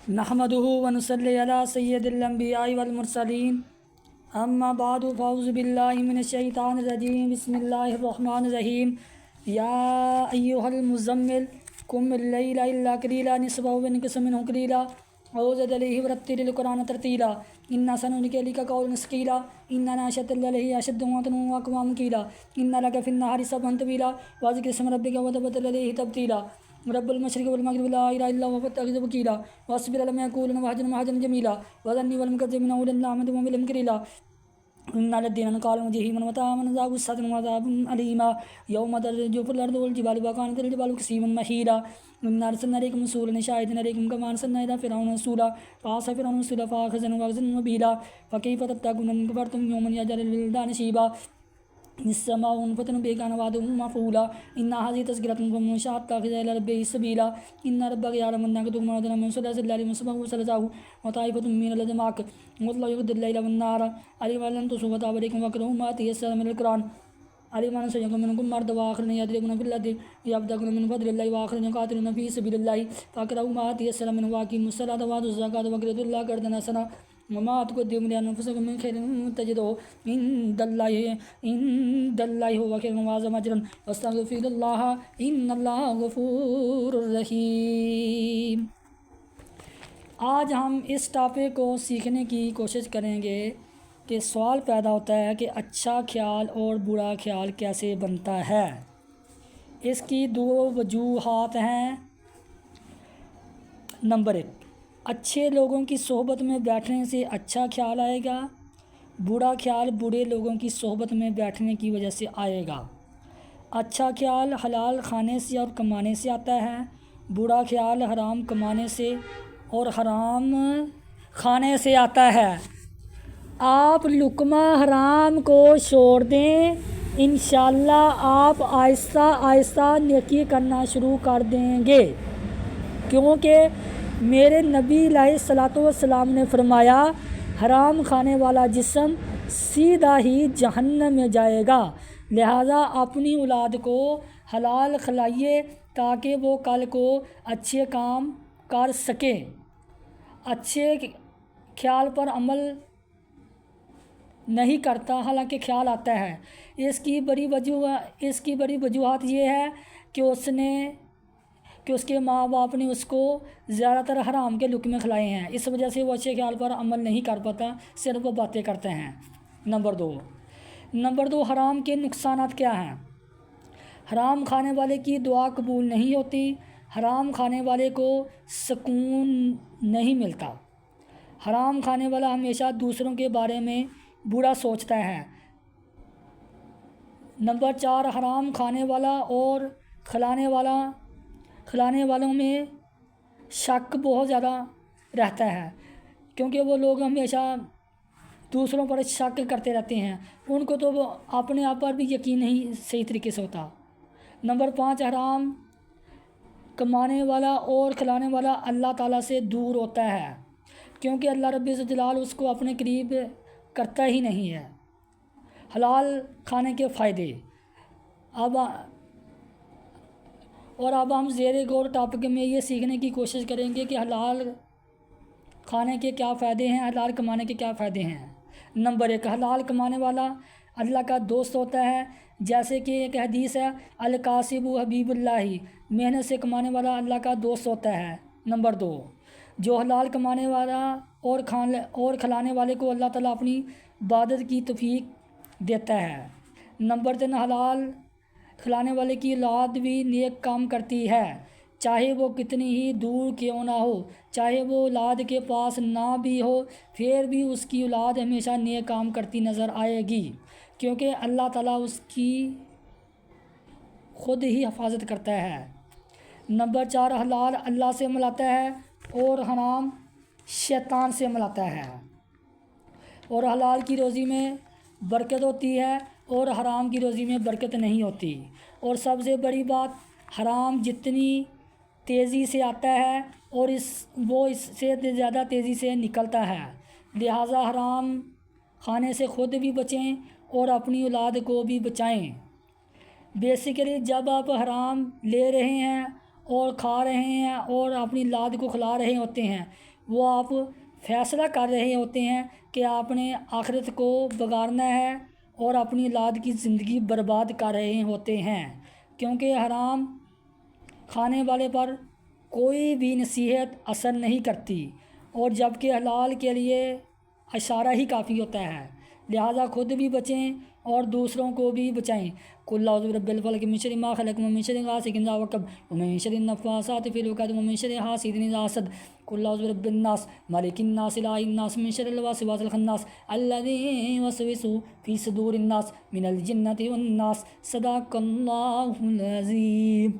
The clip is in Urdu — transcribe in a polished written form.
نحمده ونصلي على سید الانبیاء والمرسلین اما بعد فاعوذ باللہ من الشیطان الرجیم بسم اللہ الرحمن الرحیم یا ایہا المزمل قم اللیل الا قلیلا نصفہ وانقص منہ قلیلا او زد علیہ ورتل القرآن ترتیلا انا سنلقی علیک قولا ثقیلا ان ناشئۃ الليل اشد وطئا واقوم قیلا ان لک فی النہار سبحا طویلا وذکر اسم ربک وتبتل الیہ تبتیلا رب المشرق والمغرب لا اله الا هو فاتخذه وكيلا واصبر على ما يقولون واهجرهم مهجرا جميلا وذرني والمكذبين اولي النعمة وبهم كريلا إن الذين قالوا جهنم وطعاما عذاب السعير وعذاب أليما يوم ترجف الأرض والجبال وكانت الجبال كثيبا مهيلا إنا أرسلنا إليكم رسولا شاهدا عليكم كما أرسلنا إلى فرعون رسولا فعصى فرعون رسولا فأخذناه أخذا وبيلا فكيف تتقون إن كفرتم يوما يجعل الولدان شيبا السماء منفطر به كان وعده مفعولا إن هذه تذكرة فمن شاء اتخذ إلى ربه سبيلا إن ربك يعلم أنك تقوم أدنى من ثلث الليل ونصفه وثلثه وطائفة من الذين معك والله يقدر الليل والنهار علم أن لن تصوبوا فتاب عليكم واقرؤوا ما تيسر من القرآن علم أن سيكون منكم مرضى وآخرين يضربون في الأرض يبتغون من فضل الله وآخرين يقاتلون في سبيل الله فاقرؤوا ما تيسر منه وأقيموا الصلاة وآتوا الزكاة واقرضوا الله قرضا حسنا وما تقدموا لأنفسكم من خير تجدوه عند الله هو خير وأعظم أجرا واستغفروا الله إن الله غفور رحیم۔ آج ہم اس ٹاپک کو سیکھنے کی کوشش کریں گے کہ سوال پیدا ہوتا ہے کہ اچھا خیال اور برا خیال کیسے بنتا ہے۔ اس کی دو وجوہات ہیں۔ نمبر 1، اچھے لوگوں کی صحبت میں بیٹھنے سے اچھا خیال آئے گا، برا خیال برے لوگوں کی صحبت میں بیٹھنے کی وجہ سے آئے گا۔ اچھا خیال حلال کھانے سے اور کمانے سے آتا ہے، برا خیال حرام کمانے سے اور حرام کھانے سے آتا ہے۔ آپ لقمہ حرام کو چھوڑ دیں، انشاءاللہ آپ آہستہ آہستہ نیکی کرنا شروع کر دیں گے، کیونکہ میرے نبی علیہ الصلوۃ والسلام نے فرمایا حرام کھانے والا جسم سیدھا ہی جہنم میں جائے گا، لہٰذا اپنی اولاد کو حلال کھلائیے تاکہ وہ کل کو اچھے کام کر سکیں۔ اچھے خیال پر عمل نہیں کرتا، حالانکہ خیال آتا ہے۔ اس کی بڑی وجوہات یہ ہے کہ اس کے ماں باپ نے اس کو زیادہ تر حرام کے لقمے کھلائے ہیں، اس وجہ سے وہ اچھے خیال پر عمل نہیں کر پاتا، صرف وہ باتیں کرتے ہیں۔ نمبر 2، حرام کے نقصانات کیا ہیں؟ حرام کھانے والے کی دعا قبول نہیں ہوتی، حرام کھانے والے کو سکون نہیں ملتا، حرام کھانے والا ہمیشہ دوسروں کے بارے میں برا سوچتا ہے۔ نمبر 4، حرام کھانے والا اور کھلانے والوں میں شک بہت زیادہ رہتا ہے، کیونکہ وہ لوگ ہمیشہ دوسروں پر شک کرتے رہتے ہیں، ان کو تو وہ اپنے آپ پر بھی یقین نہیں صحیح طریقے سے ہوتا۔ نمبر 5، حرام کمانے والا اور کھلانے والا اللہ تعالیٰ سے دور ہوتا ہے، کیونکہ اللہ رب الجلال اس کو اپنے قریب کرتا ہی نہیں ہے۔ حلال کھانے کے فائدے، اب ہم زیر غور ٹاپک میں یہ سیکھنے کی کوشش کریں گے کہ حلال کھانے کے کیا فائدے ہیں، حلال کمانے کے کیا فائدے ہیں۔ نمبر 1، حلال کمانے والا اللہ کا دوست ہوتا ہے، جیسے کہ ایک حدیث ہے الکاسب حبیب اللہ، محنت سے کمانے والا اللہ کا دوست ہوتا ہے۔ نمبر 2، جو حلال کمانے والا اور کھلانے والے کو اللہ تعالیٰ اپنی عبادت کی توفیق دیتا ہے۔ نمبر 3، حلال کھلانے والے کی اولاد بھی نیک کام کرتی ہے، چاہے وہ کتنی ہی دور کیوں نہ ہو، چاہے وہ اولاد کے پاس نہ بھی ہو، پھر بھی اس کی اولاد ہمیشہ نیک کام کرتی نظر آئے گی، کیونکہ اللہ تعالیٰ اس کی خود ہی حفاظت کرتا ہے۔ نمبر 4، حلال اللہ سے ملاتا ہے اور حرام شیطان سے ملاتا ہے، اور حلال کی روزی میں برکت ہوتی ہے اور حرام کی روزی میں برکت نہیں ہوتی، اور سب سے بڑی بات حرام جتنی تیزی سے آتا ہے اور وہ اس سے زیادہ تیزی سے نکلتا ہے، لہٰذا حرام کھانے سے خود بھی بچیں اور اپنی اولاد کو بھی بچائیں۔ بیسیکلی جب آپ حرام لے رہے ہیں اور کھا رہے ہیں اور اپنی اولاد کو کھلا رہے ہوتے ہیں، وہ آپ فیصلہ کر رہے ہوتے ہیں کہ آپ نے آخرت کو بگاڑنا ہے اور اپنی اولاد کی زندگی برباد کر رہے ہوتے ہیں، کیونکہ حرام کھانے والے پر کوئی بھی نصیحت اثر نہیں کرتی، اور جبکہ حلال کے لیے اشارہ ہی کافی ہوتا ہے، لہذا خود بھی بچیں اور دوسروں کو بھی بچائیں۔ قل اعوذ برب الفلق من شر ما خلق ومن شر غاسق اذا وقب ومن شر النفاثات في العقد ومن شر حاسد اذا حسد قل اعوذ برب الناس ملك الناس اله الناس من شر الوسواس الخناس الذي يوسوس في صدور الناس من الجنة والناس۔ صدق اللہ العظیم۔